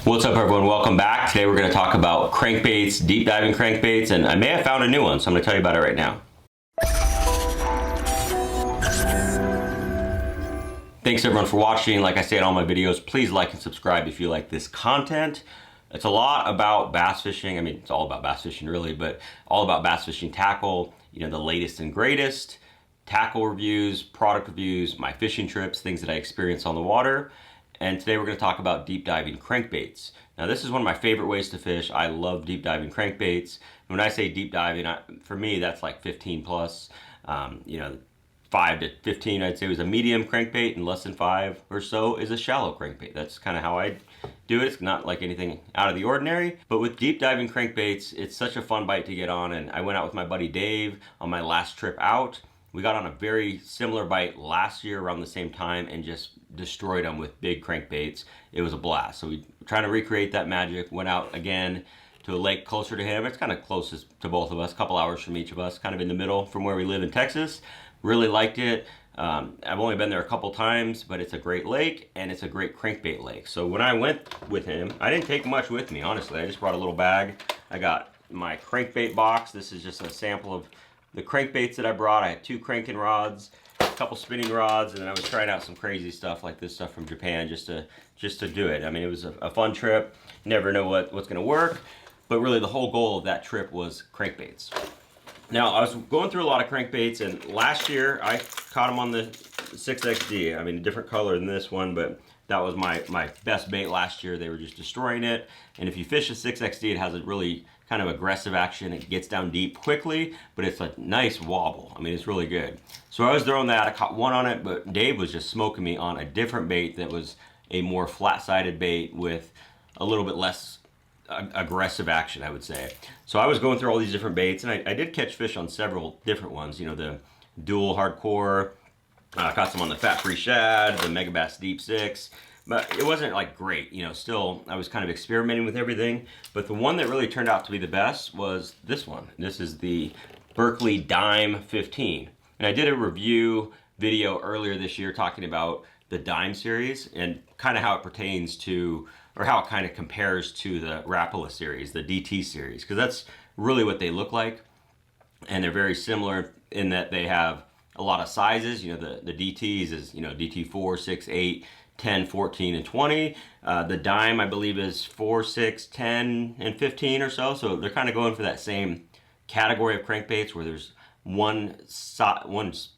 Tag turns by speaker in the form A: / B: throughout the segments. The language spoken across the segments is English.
A: What's up everyone, welcome back. Today we're going to talk about crankbaits, deep diving crankbaits, and I may have found a new one, so I'm going to tell you about it right now. Thanks everyone for watching. Like I say in all my videos, please like and subscribe if you like this content. It's a lot about bass fishing. I mean, it's all about bass fishing really, but all about bass fishing tackle, you know, the latest and greatest, tackle reviews, product reviews, my fishing trips, things that I experience on the water. And today we're going to talk about deep diving crankbaits. Now this is one of my favorite ways to fish. I love deep diving crankbaits. When I say deep diving, for me that's like 15 plus. You know, 5 to 15 I'd say was a medium crankbait, and less than 5 or so is a shallow crankbait. That's kind of how I do it. It's not like anything out of the ordinary. But with deep diving crankbaits, it's such a fun bite to get on. And I went out with my buddy Dave on my last trip out. We got on a very similar bite last year around the same time and just destroyed them with big crankbaits. It was a blast. So we were trying to recreate that magic, went out again to a lake closer to him. It's kind of closest to both of us, a couple hours from each of us, kind of in the middle from where we live in Texas. Really liked it. I've only been there a couple times, but it's a great lake and it's a great crankbait lake. So when I went with him, I didn't take much with me, honestly. I just brought a little bag. I got my crankbait box. This is just a sample of the crankbaits that I brought. I had 2 cranking rods, a couple spinning rods, and then I was trying out some crazy stuff like this stuff from Japan just to do it. I mean, it was a fun trip. Never know what's gonna work, but really the whole goal of that trip was crankbaits. Now, I was going through a lot of crankbaits, and last year I caught them on the 6XD. I mean, a different color than this one, but that was my best bait last year. They were just destroying it. And if you fish a 6XD, it has a really kind of aggressive action. It gets down deep quickly, but it's a nice wobble. I mean, it's really good. So I was throwing that. I caught one on it, but Dave was just smoking me on a different bait that was a more flat-sided bait with a little bit less aggressive action, I would say. So I was going through all these different baits, and I did catch fish on several different ones. You know, the dual hardcore, I caught some on the fat-free shad, the Megabass Deep 6, but it wasn't like great, you know. Still, I was kind of experimenting with everything, but the one that really turned out to be the best was this one. This is the Berkeley Dime 15, and I did a review video earlier this year talking about the Dime series and kind of how it pertains to, or how it kind of compares to the Rapala series, the DT series, because that's really what they look like. And they're very similar in that they have a lot of sizes. You know, the DTs is, you know, DT 4, 6, 8, 10, 14, and 20. The Dime, I believe, is 4, 6, 10, and 15 or so. So they're kind of going for that same category of crankbaits where there's one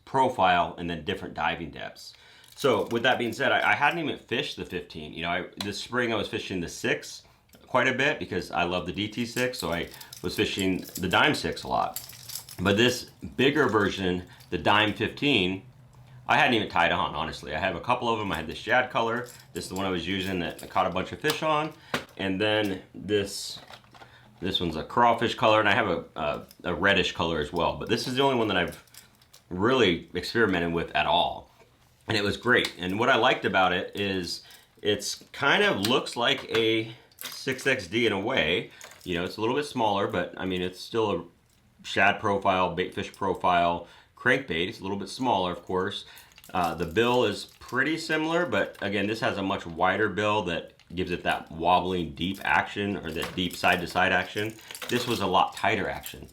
A: profile and then different diving depths. So with that being said, I hadn't even fished the 15. You know, this spring I was fishing the 6 quite a bit because I love the DT 6, so I was fishing the Dime 6 a lot. But this bigger version, the Dime 15, I hadn't even tied on, honestly. I have a couple of them. I had the shad color. This is the one I was using that I caught a bunch of fish on. And then this one's a crawfish color, and I have a reddish color as well. But this is the only one that I've really experimented with at all. And it was great. And what I liked about it is it's kind of looks like a 6XD in a way. You know, it's a little bit smaller, but I mean, it's still a shad profile, baitfish profile crankbait. It's a little bit smaller, of course. The bill is pretty similar, but again, this has a much wider bill that gives it that wobbling deep action, or that deep side-to-side action. This was a lot tighter action.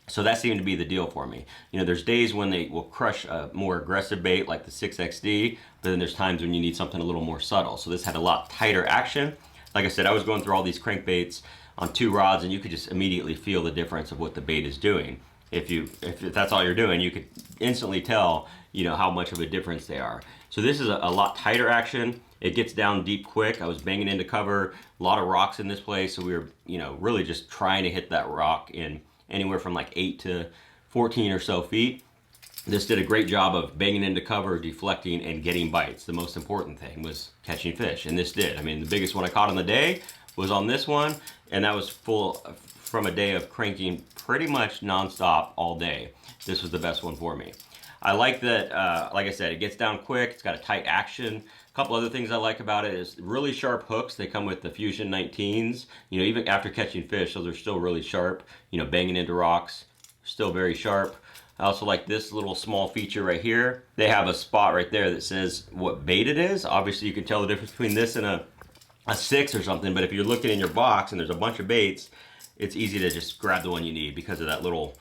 A: So that seemed to be the deal for me. You know, there's days when they will crush a more aggressive bait like the 6XD, but then there's times when you need something a little more subtle. So this had a lot tighter action. Like I said, I was going through all these crankbaits on 2 rods, and you could just immediately feel the difference of what the bait is doing. If that's all you're doing, you could instantly tell, you know, how much of a difference they are. So this is a lot tighter action. It gets down deep quick. I was banging into cover, a lot of rocks in this place, so we were, you know, really just trying to hit that rock in anywhere from like 8 to 14 or so feet. This did a great job of banging into cover, deflecting, and getting bites. The most important thing was catching fish, and this did. I mean, the biggest one I caught on the day was on this one, and that was full from a day of cranking pretty much nonstop all day. This was the best one for me. I like that, like I said, it gets down quick, it's got a tight action. A couple other things I like about it is really sharp hooks. They come with the Fusion 19s. You know, even after catching fish, those are still really sharp. You know, banging into rocks, still very sharp. I also like this little small feature right here. They have a spot right there that says what bait it is. Obviously you can tell the difference between this and a a 6 or something, but if you're looking in your box and there's a bunch of baits, it's easy to just grab the one you need because of that little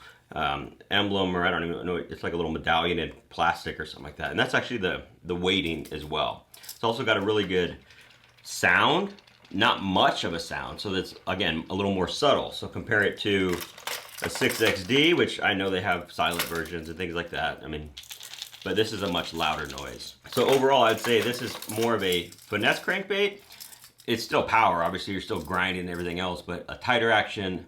A: emblem, or I don't even know, it's like a little medallion in plastic or something like that. And that's actually the weighting as well. It's also got a really good sound, not much of a sound, so that's, again, a little more subtle. So compare it to a 6XD, which I know they have silent versions and things like that. I mean, but this is a much louder noise. So overall, I'd say this is more of a finesse crankbait. It's still power, obviously you're still grinding and everything else, but a tighter action,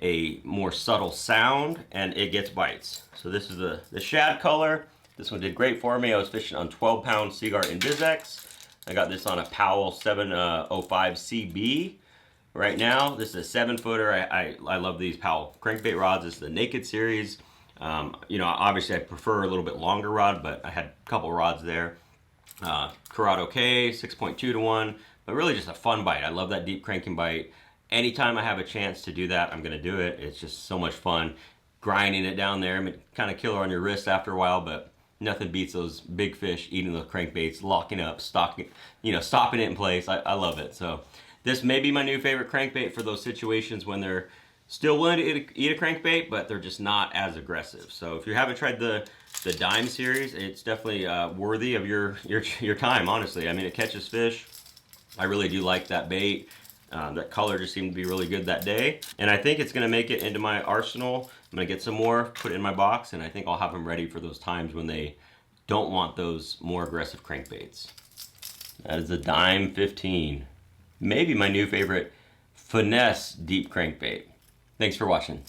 A: a more subtle sound, and it gets bites. So this is the shad color. This one did great for me. I was fishing on 12-pound Seaguar Invisex. I got this on a Powell 705 CB. Right now, this is a 7-footer. I love these Powell crankbait rods. This is the Naked series. You know, obviously I prefer a little bit longer rod, but I had a couple rods there. Corrado K, 6.2 to 1, but really just a fun bite. I love that deep cranking bite. Anytime I have a chance to do that, I'm gonna do it. It's just so much fun. Grinding it down there, I mean, kind of killer on your wrist after a while, but nothing beats those big fish eating those crankbaits, locking up, stopping it in place. I love it. So this may be my new favorite crankbait for those situations when they're still willing to eat a crankbait, but they're just not as aggressive. So if you haven't tried the Dime series, it's definitely worthy of your time, honestly. I mean, it catches fish. I really do like that bait. That color just seemed to be really good that day. And I think it's gonna make it into my arsenal. I'm gonna get some more, put it in my box, and I think I'll have them ready for those times when they don't want those more aggressive crankbaits. That is the Dime 15. Maybe my new favorite finesse deep crankbait. Thanks for watching.